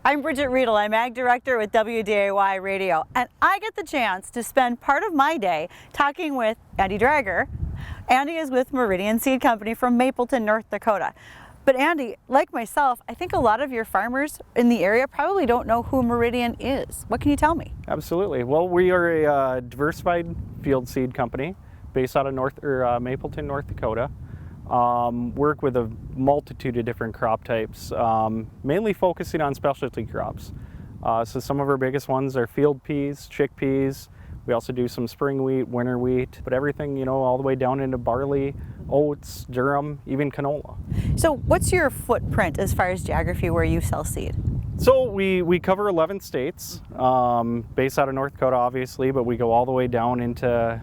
I'm Bridget Readel. I'm Ag Director with Wday Radio, and I get the chance to spend part of my day talking with Andy Draeger. Andy is with Meridian Seed Company from Mapleton, North Dakota. But Andy, like myself, I think a lot of your farmers in the area probably don't know who Meridian is. What can you tell me? Absolutely. Well, we are a diversified field seed company based out of Mapleton, North Dakota. Work with a multitude of different crop types, mainly focusing on specialty crops. So some of our biggest ones are field peas, chickpeas. We also do some spring wheat, winter wheat, but everything, you know, all the way down into barley, oats, durum, even canola. So what's your footprint as far as geography where you sell seed? So we cover 11 states, based out of North Dakota, obviously, but we go all the way down into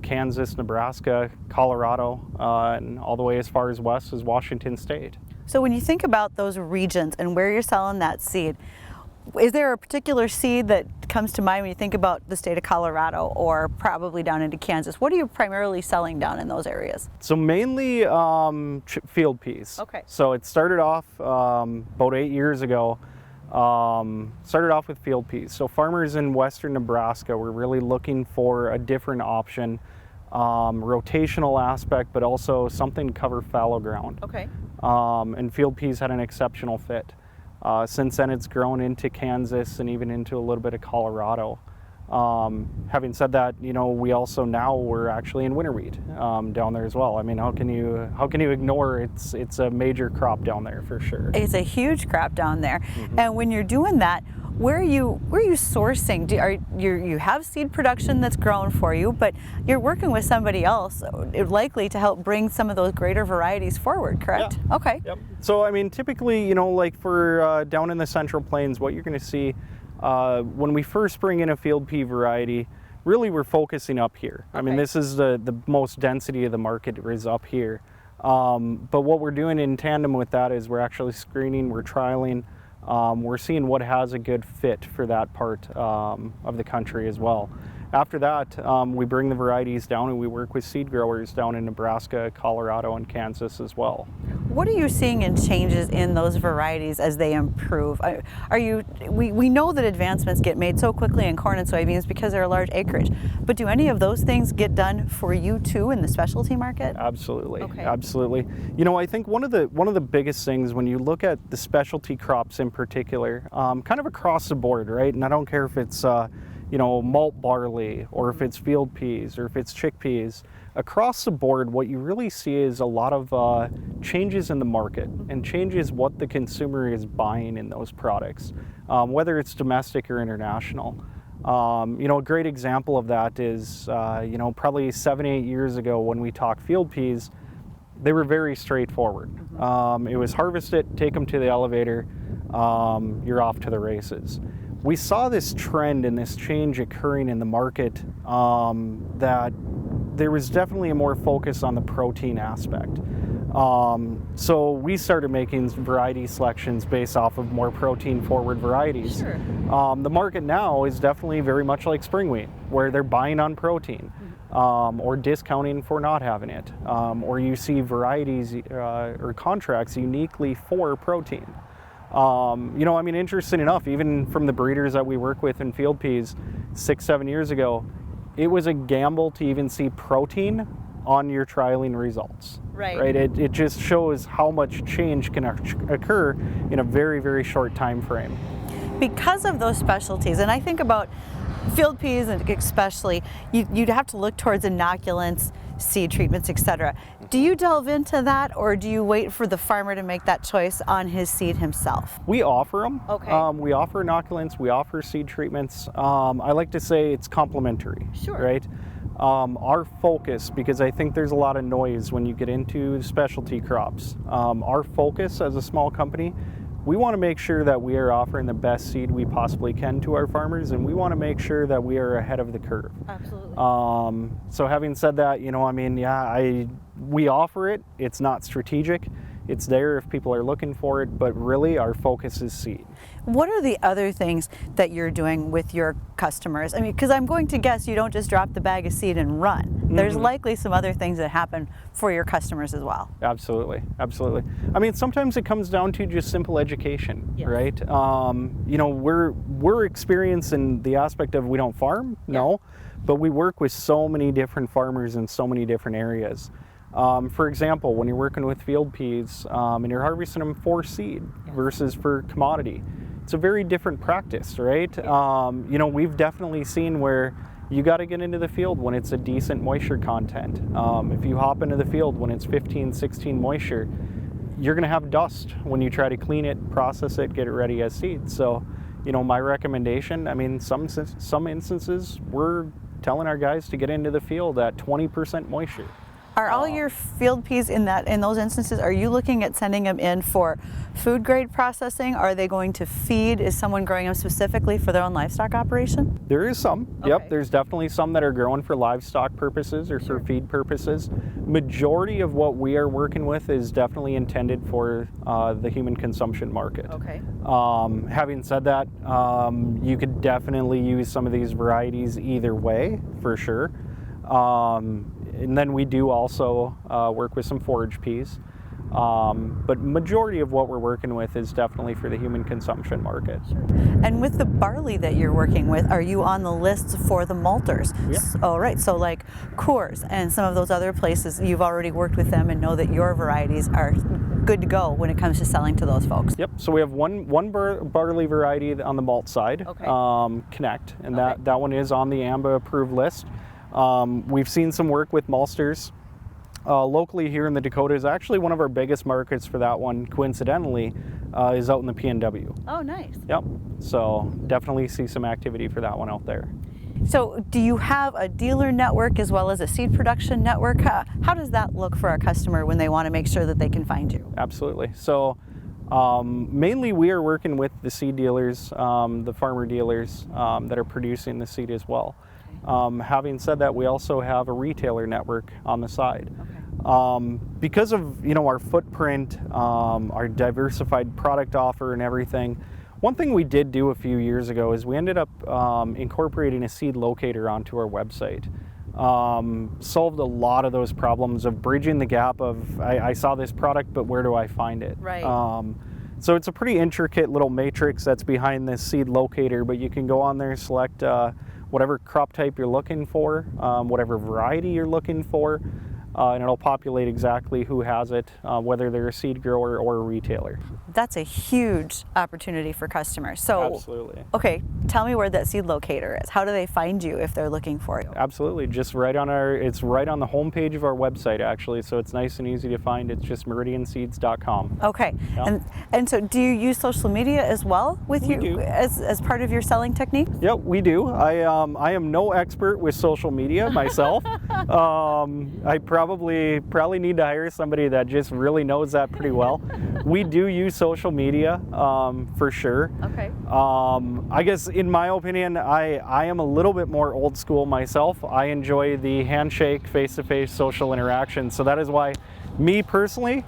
Kansas, Nebraska, Colorado, and all the way as far as west as Washington State. So when you think about those regions and where you're selling that seed, is there a particular seed that comes to mind when you think about the state of Colorado or probably down into Kansas? What are you primarily selling down in those areas? So mainly field peas. Okay. So it started off about 8 years ago. Started off with field peas. So farmers in western Nebraska were really looking for a different option, rotational aspect, but also something to cover fallow ground. Okay. And field peas had an exceptional fit. Since then it's grown into Kansas and even into a little bit of Colorado. Having said that, you know, we're actually in winter wheat down there as well. I mean, how can you ignore it's a major crop down there for sure. It's a huge crop down there. Mm-hmm. And when you're doing that, where are you sourcing? You have seed production that's grown for you, but you're working with somebody else likely to help bring some of those greater varieties forward, correct? Yeah. Okay. Yep. So I mean, typically, you know, like for down in the Central Plains, what you're going to see when we first bring in a field pea variety, really we're focusing up here. Okay. I mean, this is the most density of the market is up here. But what we're doing in tandem with that is we're actually screening, we're trialing, we're seeing what has a good fit for that part of the country as well. After that, we bring the varieties down and we work with seed growers down in Nebraska, Colorado, and Kansas as well. What are you seeing in changes in those varieties as they improve? We know that advancements get made so quickly in corn and soybeans because they're a large acreage, but do any of those things get done for you too in the specialty market? Absolutely, okay. Absolutely. You know, I think one of the biggest things when you look at the specialty crops in particular, kind of across the board, right? And I don't care if it's you know, malt barley, or if it's field peas, or if it's chickpeas. Across the board, what you really see is a lot of changes in the market and changes what the consumer is buying in those products, whether it's domestic or international. You know, a great example of that is, you know, probably 7-8 years ago when we talked field peas, they were very straightforward. It was harvest it, take them to the elevator, you're off to the races. We saw this trend and this change occurring in the market, that there was definitely a more focus on the protein aspect. So we started making variety selections based off of more protein forward varieties. Sure. The market now is definitely very much like spring wheat, where they're buying on protein, or discounting for not having it, or you see varieties or contracts uniquely for protein. You know, I mean, interesting enough, even from the breeders that we work with in field peas 6-7 years ago, it was a gamble to even see protein on your trialing results. Right. It just shows how much change can occur in a very, very short time frame. Because of those specialties, and I think about field peas and especially, you'd have to look towards inoculants, seed treatments, etc. Do you delve into that, or do you wait for the farmer to make that choice on his seed himself? We offer them. Okay. We offer inoculants, we offer seed treatments. I like to say it's complementary. Sure. Right? Our focus, because I think there's a lot of noise when you get into specialty crops, our focus as a small company, we want to make sure that we are offering the best seed we possibly can to our farmers, and we want to make sure that we are ahead of the curve. Absolutely. So having said that, you know, I mean, yeah, we offer it. It's not strategic. it's there if people are looking for it, but really our focus is seed. What are the other things that you're doing with your customers? I mean, because I'm going to guess you don't just drop the bag of seed and run. There's likely some other things that happen for your customers as well. Absolutely, absolutely. I mean, sometimes it comes down to just simple education, Yes. right? You know, we're experienced in the aspect of we don't farm, no, but we work with so many different farmers in so many different areas. For example, when you're working with field peas and you're harvesting them for seed versus for commodity, it's a very different practice, right? You know, we've definitely seen where you got to get into the field when it's a decent moisture content. If you hop into the field when it's 15, 16 moisture, you're going to have dust when you try to clean it, process it, get it ready as seed. So, you know, my recommendation, I mean, some instances, we're telling our guys to get into the field at 20% moisture. Are all your field peas in those instances, are you looking at sending them in for food grade processing? Are they going to feed? Is someone growing them specifically for their own livestock operation? There is some. Okay. Yep, there's definitely some that are growing for livestock purposes or for feed purposes. Majority of what we are working with is definitely intended for the human consumption market. Okay. Having said that, you could definitely use some of these varieties either way, for sure. And then we do also work with some forage peas. But majority of what we're working with is definitely for the human consumption market. And with the barley that you're working with, are you on the lists for the malters? Yeah. Oh, right. So like Coors and some of those other places, you've already worked with them and know that your varieties are good to go when it comes to selling to those folks. Yep. So we have one barley variety on the malt side, Connect, and that one is on the AMBA approved list. We've seen some work with maltsters. Locally here in the Dakotas, actually one of our biggest markets for that one, coincidentally, is out in the PNW. Oh, nice. Yep. So definitely see some activity for that one out there. So do you have a dealer network as well as a seed production network? How does that look for a customer when they want to make sure that they can find you? Absolutely. So mainly we are working with the seed dealers, the farmer dealers that are producing the seed as well. Having said that, we also have a retailer network on the side. Because of our footprint, our diversified product offer and everything, one thing we did do a few years ago is we ended up incorporating a seed locator onto our website. Solved a lot of those problems of bridging the gap of I saw this product, but where do I find it? Right. So it's a pretty intricate little matrix that's behind this seed locator, but you can go on there, select whatever crop type you're looking for, whatever variety you're looking for, and it'll populate exactly who has it, whether they're a seed grower or a retailer. That's a huge opportunity for customers. So, absolutely. Okay, tell me where that seed locator is. How do they find you if they're looking for you? Absolutely, just right on it's right on the homepage of our website actually, so it's nice and easy to find. It's just meridianseeds.com. Okay, Yeah. And so do you use social media as well with We do. as part of your selling technique? Yep, we do. I am no expert with social media myself. I probably need to hire somebody that just really knows that pretty well. We do use social media for sure. Okay. I guess in my opinion, I am a little bit more old school myself. I enjoy the handshake, face-to-face social interaction. So that is why, me personally,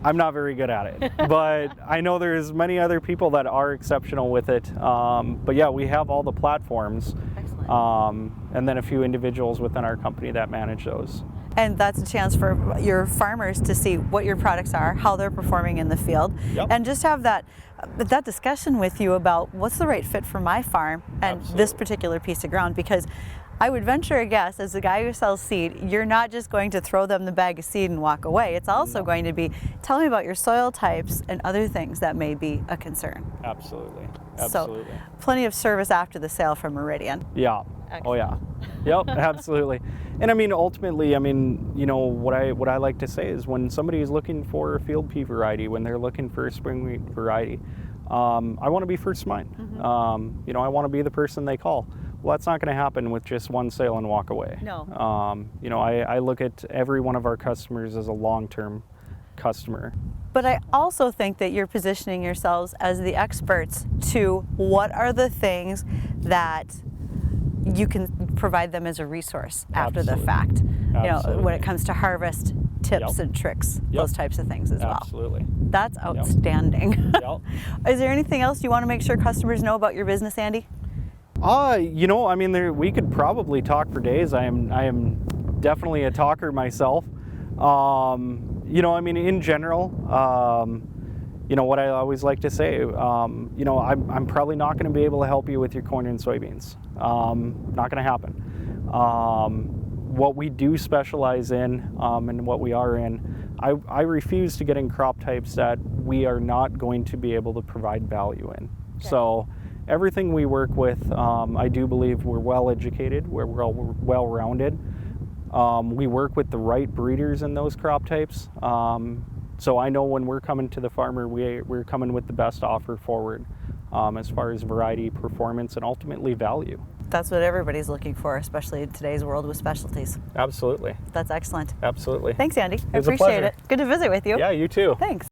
I'm not very good at it. But I know there's many other people that are exceptional with it. But yeah, we have all the platforms. Excellent. And then a few individuals within our company that manage those. And that's a chance for your farmers to see what your products are, how they're performing in the field, Yep. and just have that discussion with you about what's the right fit for my farm and this particular piece of ground. Because I would venture a guess, as the guy who sells seed, you're not just going to throw them the bag of seed and walk away. It's also going to be, tell me about your soil types and other things that may be a concern. Absolutely. So plenty of service after the sale from Meridian. Yeah. Excellent. Oh yeah. Yep, absolutely. And I mean, ultimately, what I like to say is when somebody is looking for a field pea variety, when they're looking for a spring wheat variety, I want to be first in mind. Mm-hmm. I want to be the person they call. Well, that's not going to happen with just one sale and walk away. No. I look at every one of our customers as a long-term customer. But I also think that you're positioning yourselves as the experts to what are the things that you can provide them as a resource after the fact. Absolutely. When it comes to harvest tips and tricks, those types of things as well. Absolutely. That's outstanding. Yep. Is there anything else you want to make sure customers know about your business, Andy? You know, I mean, we could probably talk for days. I am definitely a talker myself. You know, I mean, in general, you know, what I always like to say, you know, I'm probably not going to be able to help you with your corn and soybeans. Not going to happen. What we do specialize in, and what we are in, I refuse to get in crop types that we are not going to be able to provide value in. Okay. So everything we work with, I do believe we're well educated, we're well rounded. We work with the right breeders in those crop types. So I know when we're coming to the farmer, we're coming with the best offer forward, as far as variety, performance, and ultimately value. That's what everybody's looking for, especially in today's world with specialties. Absolutely. That's excellent. Absolutely. Thanks, Andy. I was a appreciate pleasure. it. Good to visit with you. Yeah, you too. Thanks.